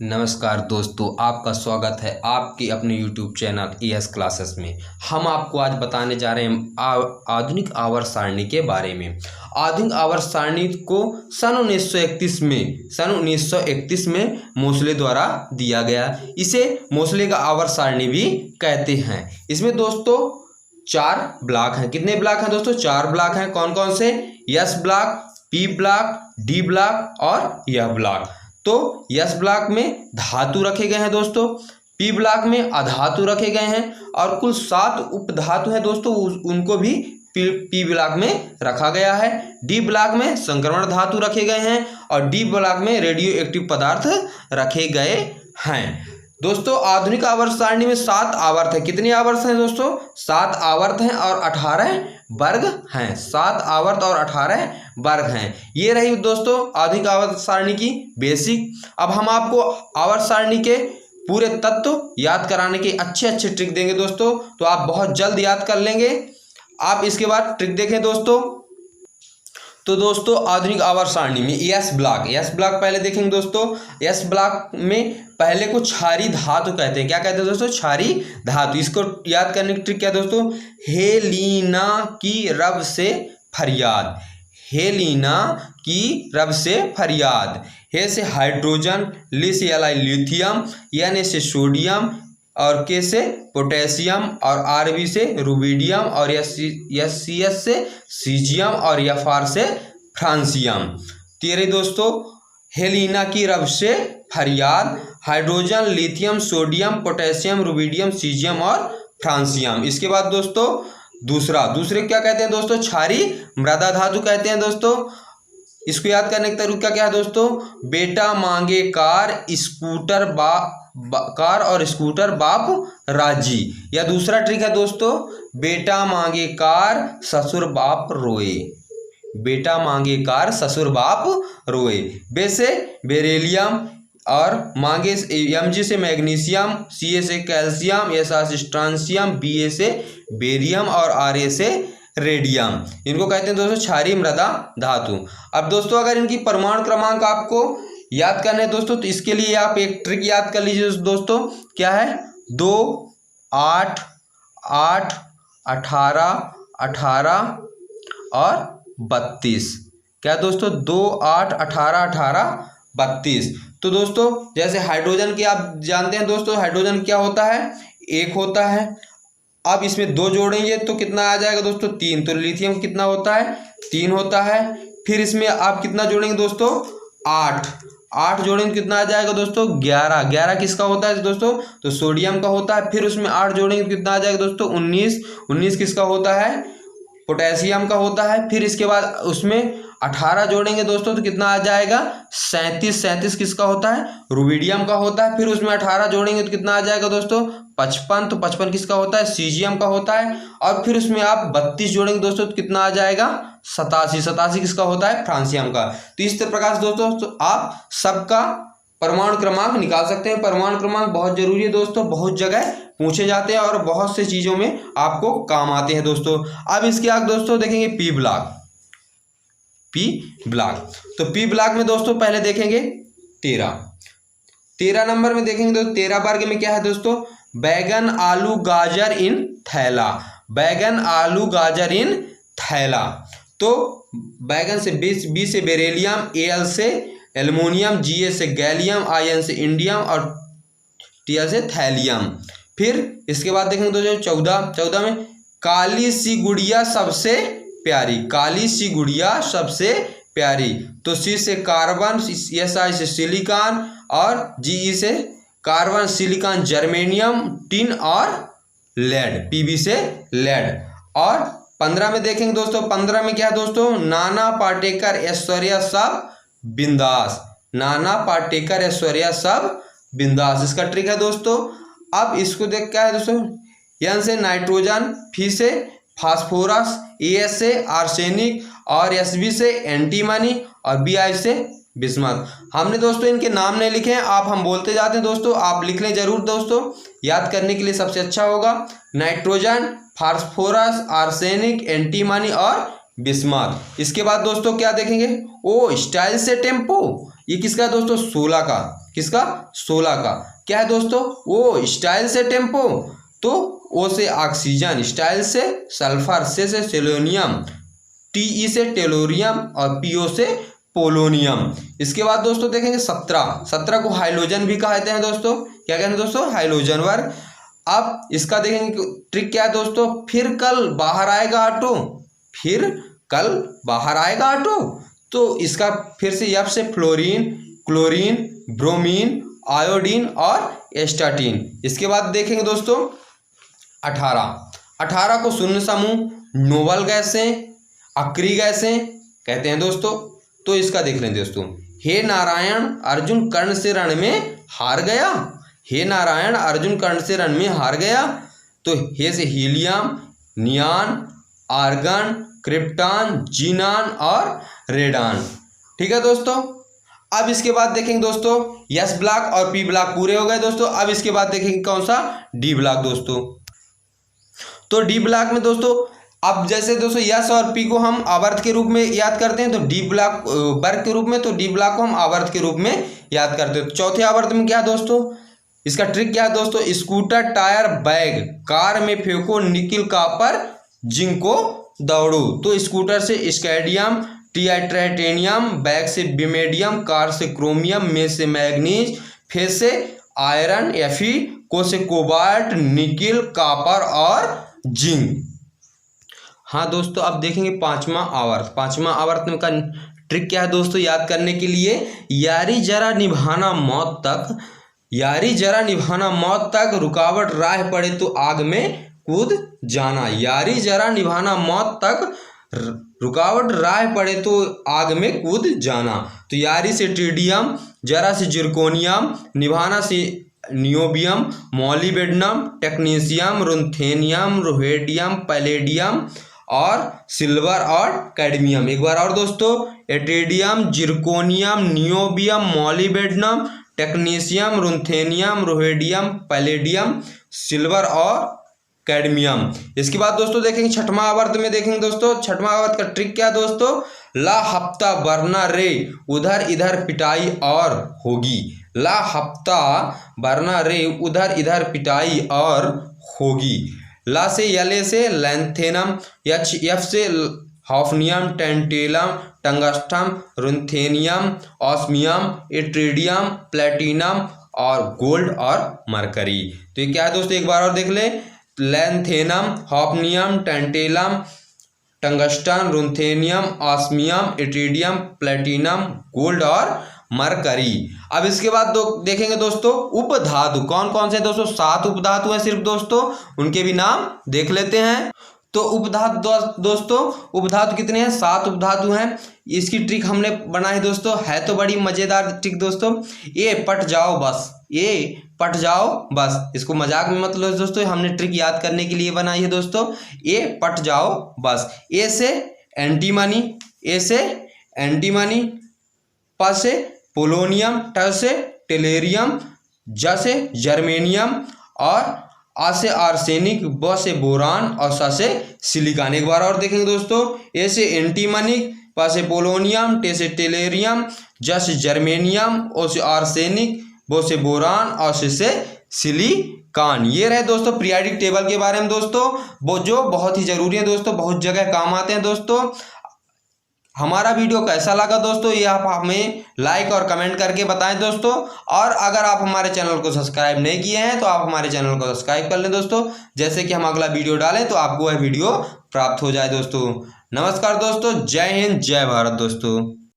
नमस्कार दोस्तों, आपका स्वागत है आपके अपने YouTube चैनल ES क्लासेस में। हम आपको आज बताने जा रहे हैं आधुनिक आवर्त सारणी के बारे में। आधुनिक आवर्त सारणी को सन 1931 में मोसले द्वारा दिया गया। इसे मोसले का आवर्त सारणी भी कहते हैं। इसमें दोस्तों 4 ब्लॉक हैं। कितने ब्लॉक हैं दोस्तों? 4 ब्लॉक हैं। कौन कौन से? Yes block, P block, D block और यह ब्लॉक। तो यस ब्लॉक में धातु रखे गए हैं दोस्तों, पी ब्लॉक में अधातु रखे गए हैं और कुल 7 उपधातु हैं दोस्तों, उनको भी पी ब्लॉक में रखा गया है। डी ब्लॉक में संक्रमण धातु रखे गए हैं और डी ब्लॉक में रेडियो एक्टिव पदार्थ रखे गए हैं। दोस्तों आधुनिक आवर्त सारणी में 7 आवर्त है। कितने आवर्त हैं दोस्तों? 7 आवर्त हैं और 18 वर्ग हैं। 7 आवर्त और 18 वर्ग हैं। ये रही दोस्तों आधुनिक आवर्त सारणी की बेसिक। अब हम आपको आवर्त सारणी के पूरे तत्व याद कराने के अच्छे ट्रिक देंगे दोस्तों, तो आप बहुत जल्द याद कर लेंगे। आप इसके बाद ट्रिक देखें दोस्तों। तो दोस्तों आधुनिक आवर्त सारणी में यस ब्लॉक पहले देखेंगे दोस्तों। यस ब्लॉक में पहले को क्षारीय धातु कहते हैं। क्या कहते हैं दोस्तों? क्षारीय धातु। इसको याद करने की ट्रिक क्या है दोस्तों? हेलिना की रब से फरियाद। हेलिना की रब से फरियाद। हे से हाइड्रोजन, ली से लिथियम, एन से सोडियम और के से पोटेशियम और आरबी से रुबिडियम और एस से सीजियम और एफआर से फ्रांसियम। तेरे दोस्तों हेलिना की रब से फरियाद, hydrogen, lithium, sodium, potassium, rubidium, caesium और फ्रांसियम। इसके बाद दोस्तों दूसरे क्या कहते हैं दोस्तों? क्षारीय मृदा धातु कहते हैं दोस्तों। इसको याद करने का तरीका क्या है दोस्तों? बेटा मांगे कार, स्कूटर कार और स्कूटर बाप राजी। या दूसरा ट्रिक है दोस्तों, बेटा मांगे कार ससुर बाप रोए। बेटा मांगे कार ससुर बाप रोए। बे से बेरिलियम और मांगे Mg से मैग्नीशियम, Ca से कैल्शियम, Sa से स्ट्रांसियम, Ba से बेरियम और Ra से रेडियम। इनको कहते हैं दोस्तों क्षारीय मृदा धातु। अब दोस्तों अगर इनकी परमाणु क्रमांक आपको याद करने हैं दोस्तों, तो इसके लिए आप एक ट्रिक याद कर लीजिए दोस्तों। क्या है? 2, 8, 8, 18, 18 और 32। क्या दोस्तों? 2, 8, 18, 18, 32। तो दोस्तों जैसे हाइड्रोजन की आप जानते हैं दोस्तों, हाइड्रोजन क्या होता है? 1 होता है। अब इसमें 2 जोड़ेंगे तो कितना आ जाएगा दोस्तों? 3। तो लिथियम कितना होता है? 3 होता है। फिर इसमें आप कितना जोड़ेंगे दोस्तों? 8 जोड़ेंगे कितना आ जाएगा दोस्तों? 11 किसका होता है दोस्तों? तो सोडियम का होता है। फिर उसमें 8 जोड़ेंगे कितना आ जाएगा दोस्तों? 19 किसका होता है? पोटेशियम का होता है। फिर इसके बाद उसमें 18 जोड़ेंगे दोस्तों तो कितना आ जाएगा? 37 किसका होता है? रुबिडियम का होता है। फिर उसमें 18 जोड़ेंगे तो कितना आ जाएगा दोस्तों? 55। तो 55 किसका होता है? सीजियम का होता है। और फिर उसमें आप 32 जोड़ेंगे दोस्तों तो कितना आ जाएगा? 87 किसका होता है? फ्रांसियम का। तो इस प्रकार से दोस्तों तो आप सबका परमाणु क्रमांक निकाल सकते हैं। परमाणु क्रमांक बहुत जरूरी है दोस्तों, बहुत जगह पूछे जाते हैं और बहुत से चीजों में आपको काम आते हैं दोस्तों। अब इसके आगे दोस्तों देखेंगे पी ब्लॉक। तो पी ब्लॉक में दोस्तों पहले देखेंगे 13 नंबर में देखेंगे दोस्तों। 13 वर्ग में क्या है दोस्तों? बैगन आलू गाजर इन थैला। बैगन आलू गाजर इन थैला। तो बैगन से बी से बेरिलियम, Al से एल्युमिनियम, Ga से गैलियम, In से इंडियम और Tl से थैलियम। फिर इसके बाद देखेंगे दोस्तों 14 में काली सी गुड़िया सबसे प्यारी। काली सी गुड़िया सबसे प्यारी। तो C से कार्बन, Si से सिलिकॉन और Ge से कार्बन, सिलिकॉन, जर्मेनियम, टिन और लेड, Pb से लेड। और 15 में देखेंगे दोस्तों। 15 में क्या है दोस्तों? नाना पाटेकर ऐश्वर्या सब बिंदास। नाना पाटेकर ऐश्वर्या सब बिंदास। इसका ट्रिक है दोस्तों। अब इसको देख क्या है दोस्तों? N से नाइट्रोजन, F से फास्फोरस, As से आर्सेनिक और Sb से एंटीमनी और Bi से बिस्मथ। हमने दोस्तों इनके नाम नहीं लिखे हैं, हम बोलते जाते हैं दोस्तों, आप लिख लें जरूर दोस्तों, याद करने के लिए सबसे अच्छा होगा। नाइट्रोजन, फास्फोरस, आर्सेनिक, एंटीमनी और बिस्मथ। इसके बाद दोस्तों क्या देखेंगे? ओ स्टाइल से टेम्पो, ये किसका है दोस्तों? 16 का। किसका? 16 का। क्या है दोस्तों? ओ स्टाइल से टेम्पो, तो ओ से ऑक्सीजन, स्टाइल से सल्फर, से सेलेनियम, टी से टेलोरियम और पीओ से पोलोनियम। इसके बाद दोस्तों देखेंगे 17 को हाइड्रोजन भी कहते हैं दोस्तों। क्या कहते हैं दोस्तों? हाइड्रोजन वर्ग। अब इसका देखेंगे ट्रिक क्या है दोस्तों? फिर कल बाहर आएगा ऑटो, फिर कल बाहर आएगा ऑटो, तो इसका फिर से एफ से फ्लोरीन, क्लोरीन, ब्रोमीन, आयोडीन और एस्टाटीन। इसके बाद देखेंगे दोस्तों 18 को शून्य समूह, नोबल गैसें, अक्रिय गैसें कहते हैं दोस्तों। तो इसका देख लें दोस्तों, हे नारायण अर्जुन कर्ण से रण में हार गया, हे नारायण अर्जुन कर्ण से रण में हार गया, तो हे से हीलियम, नियान, आर्गन, क्रिप्टॉन, जीनान और रेडान। ठीक है दोस्तों। अब इसके बाद देखेंगे दोस्तों एस ब्लॉक और पी ब्लॉक पूरे हो गए दोस्तों। अब इसके बाद देखेंगे कौन सा? डी ब्लॉक दोस्तों। तो डी ब्लॉक में दोस्तों अब जैसे दोस्तों यस और पी को हम आवर्त के रूप में याद करते हैं, तो डी ब्लॉक वर्ग के रूप में, तो डी ब्लॉक को हम आवर्त के रूप में याद करते हैं। चौथे आवर्त में क्या है दोस्तों? इसका ट्रिक क्या है दोस्तों? स्कूटर टायर बैग, कार में फेंको निकिल कॉपर जिंको दौड़ो, तो स्कूटर से स्कैडियम, टाइटेनियम, बैग से बिमेडियम, कार से क्रोमियम, में से मैग्नीज, फे से आयरन, एफी, को से कोबाल्ट, निकिल, कॉपर और जिंक। हाँ दोस्तों, अब देखेंगे पांचवा आवर्त में का ट्रिक क्या है दोस्तों याद करने के लिए? यारी जरा निभाना मौत तक, यारी जरा निभाना मौत तक, रुकावट राह पड़े तो आग में कूद जाना, यारी जरा निभाना मौत तक, रुकावट राह पड़े तो आग में कूद जाना। तो यारी से ट्रिडियम, जरा से जिरकोनियम, निभाना से niobium, molybdenum, technetium, ruthenium, rhodium, palladium और सिल्वर और कैडमियम। एक बार और दोस्तों, yttrium, zirconium, niobium, molybdenum, technetium, ruthenium, rhodium, palladium, silver और कैडमियम। इसके बाद दोस्तों देखेंगे छठवां आवर्त में, देखेंगे दोस्तों छठवां आवर्त का ट्रिक क्या दोस्तों? ला हफ्ता वरना रे उधर इधर पिटाई और होगी, ला हफ्ता वरना रे उधर इधर पिटाई और होगी। ला से यले से लैंथेनम, एफ से hafnium, tantalum, टंगस्टम, रुंथेनियम, osmium, iridium, platinum और गोल्ड और मरकरी। तो ये क्या है दोस्तों? एक बार और देख ले, lanthanum, hafnium, tantalum, tungsten, ruthenium, osmium, iridium, platinum, gold और मरकरी। अब इसके बाद देखेंगे दोस्तों उपधातु कौन कौन से दोस्तों? 7 उपधातु हैं सिर्फ दोस्तों, उनके भी नाम देख लेते हैं। तो उपधातु दोस्तों, उपधातु कितने हैं? 7 उपधातु हैं। इसकी ट्रिक हमने बनाई दोस्तों, है तो बड़ी मजेदार ट्रिक दोस्तों। ए पट जाओ बस, ए पट जाओ बस, इसको मजाक में मत लो दोस्तों, हमने ट्रिक याद करने के लिए बनाई है दोस्तों। ए पट जाओ बस। ए से एंटीमनी, ए से एंटीमनी, प से पोलोनियम, ट से टेलेरियम, ज से जर्मेनियम और आ से आर्सेनिक, ब से बोरान और स से सिलिकॉन। एक बार और देखेंगे दोस्तों, ए से एंटीमनिक, प से पोलोनियम, टे से टेलेरियम, ज से जर्मेनियम, ओ से आर्सेनिक, बो से बोरान और से सिलिकॉन। ये रहे दोस्तों पीरियोडिक टेबल के बारे में दोस्तों, वो जो बहुत ही जरूरी है दोस्तों, बहुत जगह काम आते हैं दोस्तों। हमारा वीडियो कैसा लगा दोस्तों, ये आप हमें लाइक और कमेंट करके बताएं दोस्तों। और अगर आप हमारे चैनल को सब्सक्राइब नहीं किए हैं तो आप हमारे चैनल को सब्सक्राइब कर लें दोस्तों, जैसे कि हम अगला वीडियो डालें तो आपको वह वीडियो प्राप्त हो जाए दोस्तों। नमस्कार दोस्तों, जय हिंद, जय भारत दोस्तों।